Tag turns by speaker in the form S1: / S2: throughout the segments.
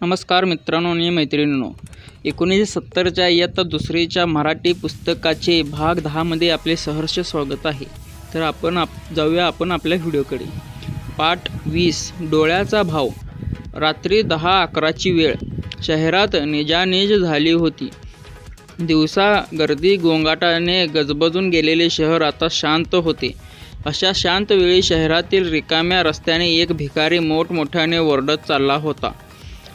S1: नमस्कार मित्रांनो आणि मैत्रिणींनो, 1970च्या इयत्ता दुसरीच्या मराठी पुस्तकाचे भाग 10 मध्ये आपले सहर्ष स्वागत आहे। तर आपण जाऊया आपल्या व्हिडिओकडे। पाठ 20 डोळ्याचा भाव। रात्री 10-11ची वेळ। शहरात निजानीज झाली होती। दिवसा गर्दी गोंगाटाने गजबजून गेलेले शहर आता शांत होते। अशा शांत वेळी शहरातील रिकाम्या रस्त्याने एक भिकारी मोठमोठ्याने ओरडत चालला होता।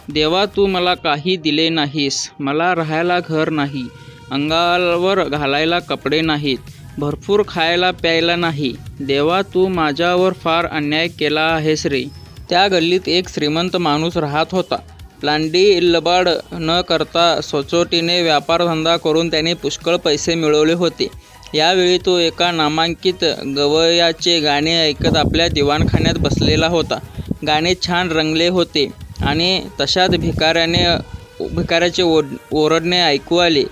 S1: देवा, तू मला काही दिले नाहीस। मला राहायला घर नाही, अंगावर घालायला कपडे नाहीत, भरपूर खायला प्यायला नाही। देवा, तू माझ्यावर फार अन्याय केला आहेस रे। त्या गल्लीत एक श्रीमंत माणूस राहत होता। लांडी लबाड न करता सचोटीने व्यापारधंदा करून त्याने पुष्कळ पैसे मिळवले होते। यावेळी तो एका नामांकित गवयाचे गाणे ऐकत आपल्या दिवाणखान्यात बसलेला होता। गाणे छान रंगले होते आणि तशात भिकाऱ्याचे ओरडणे ऐकू आले।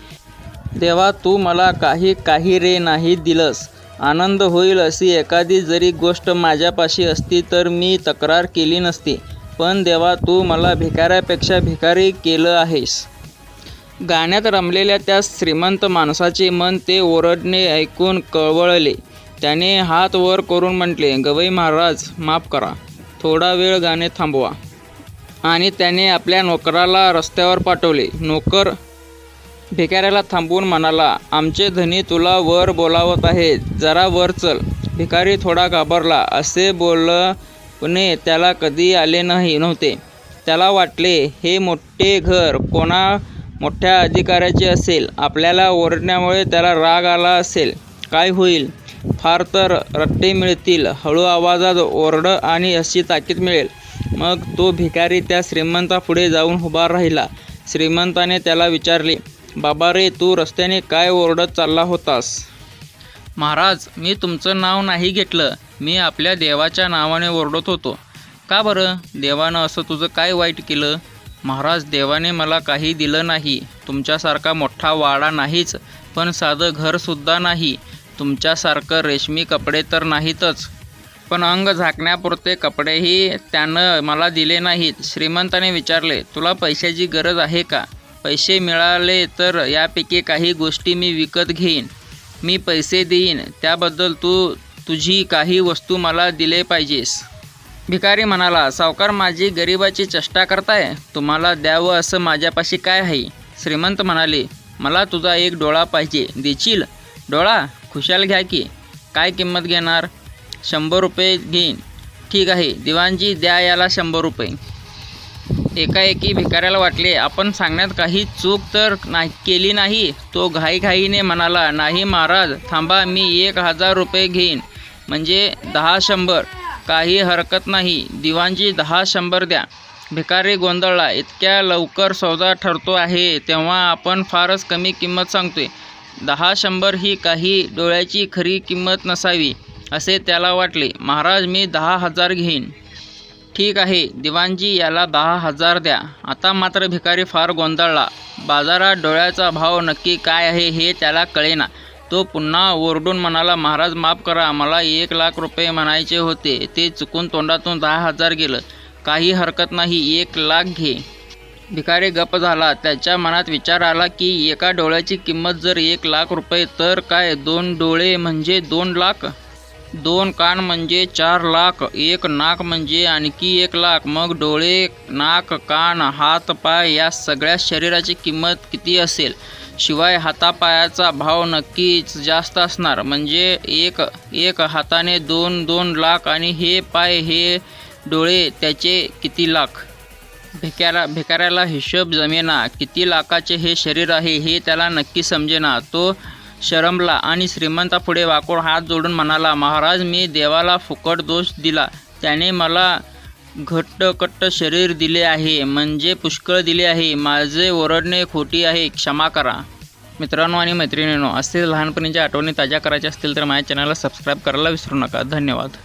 S1: देवा, तू मला काही रे नाही दिलंस। आनंद होईल अशी एखादी जरी गोष्ट माझ्यापाशी असती तर मी तक्रार केली नसती, पण देवा, तू मला भिकाऱ्यापेक्षा भिकारी केलं आहेस। गाण्यात रमलेल्या त्या श्रीमंत माणसाचे मन ते ओरडणे ऐकून कळवळले। त्याने हात वर करून म्हटले, गवई महाराज, माफ करा, थोडा वेळ गाणे थांबवा। आणि त्याने आपल्या नोकराला रस्त्यावर पाठवले। नोकर भिकाऱ्याला थांबवून म्हणाला, आमचे धनी तुला वर बोलावत आहेत, जरा वर चल। भिकारी थोडा घाबरला। असे बोलणे त्याला कधी आले नव्हते। त्याला वाटले, हे मोठे घर कोणा मोठ्या अधिकाऱ्याचे असेल, आपल्याला ओरडण्यामुळे त्याला राग आला असेल। काय होईल, फार तर रट्टे मिळतील, हळू आवाजात ओरड आणि अशी ताकीद मिळेल। मग तो भिकारी त्या श्रीमंतापुढे जाऊन उभा राहिला। श्रीमंताने त्याला विचारले, बाबा रे, तू रस्त्याने काय ओरडत चालला होतास? महाराज, मी तुमचं नाव नाही घेतलं, मी आपल्या देवाच्या नावाने ओरडत होतो। का बरं? देवानं असं तुझं काय वाईट केलं? महाराज, देवाने मला काही दिलं नाही, तुमच्यासारखा मोठा वाडा नाहीच, पण साधं घरसुद्धा नाही, तुमच्यासारखं रेशमी कपडे तर नाहीतच, पण अंग झाकण्यापुरते कपडेही त्यानं मला दिले नाहीत। श्रीमंताने विचारले, तुला पैशाची गरज आहे का? पैसे मिळाले तर यापैकी काही गोष्टी मी विकत घेईन, मी पैसे देईन, त्याबद्दल तू तुझी काही वस्तू मला दिले पाहिजेस। भिकारी म्हणाला, सावकार, माझी गरिबाची चेष्टा करताय, तुम्हाला द्यावं असं माझ्यापाशी काय आहे? श्रीमंत म्हणाले, मला तुझा एक डोळा पाहिजे, देशील? डोळा? खुशाल घ्या की। काय किंमत घेणार? 100 रुपये घेईन। ठीक आहे, दिवाणजी, द्या याला 100 रुपये। एकाएकी भिकाऱ्याला वाटले, आपण सांगण्यात काही चूक तर केली नाही। तो घाईघाईने म्हणाला, नाही महाराज, थांबा, मी 1000 रुपये घेईन, म्हणजे 10 100। काही हरकत नाही, दिवाणजी, 10 100 द्या। भिकारी गोंधळला, इतक्या लवकर सौदा ठरतो आहे तेव्हा आपण फारच कमी किंमत सांगतोय। 10 100 ही काही डोळ्याची खरी किंमत नसावी असे त्याला वाटले। महाराज, मी 10,000 घेईन। ठीक आहे, दिवाणजी, याला 10,000 द्या। आता मात्र भिकारी फार गोंधळला। बाजारात डोळ्याचा भाव नक्की काय आहे हे त्याला कळेना। तो पुन्हा ओरडून म्हणाला, महाराज, माफ करा, मला 1,00,000 रुपये म्हणायचे होते, ते चुकून तोंडातून 10,000 गेलं। काही हरकत नाही, 1,00,000 घे। भिकारी गप्प झाला। त्याच्या मनात विचार आला की एका डोळ्याची किंमत जर 1,00,000 रुपये तर काय, 2 डोळे म्हणजे 2,00,000, 2 कान म्हणजे 4,00,000, 1 नाक म्हणजे आणखी 1,00,000, मग डोळे, नाक, कान, हात, पाय या सगळ्या शरीराची किंमत किती असेल? शिवाय हातापायाचा भाव नक्कीच जास्त असणार, म्हणजे एक हाताने 2 लाख आणि हे पाय, हे डोळे, त्याचे किती लाख? भिकाऱ्याला हिशोब जमेना। किती लाखाचे हे शरीर आहे हे त्याला नक्की समजेना। तो शरमला आणि श्रीमंतापुढे वाकून हात जोडून म्हणाला, महाराज, मी देवाला फुकट दोष दिला, त्याने मला घट्टकट्ट शरीर दिले आहे, म्हणजे पुष्कळ दिले आहे, माझे ओरडणे खोटी आहे, क्षमा करा। मित्रांनो आणि मैत्रिणींनो, असे लहानपणीच्या आठवणी ताज्या करायच्या असतील तर माझ्या चॅनलला सबस्क्राईब करायला विसरू नका। धन्यवाद।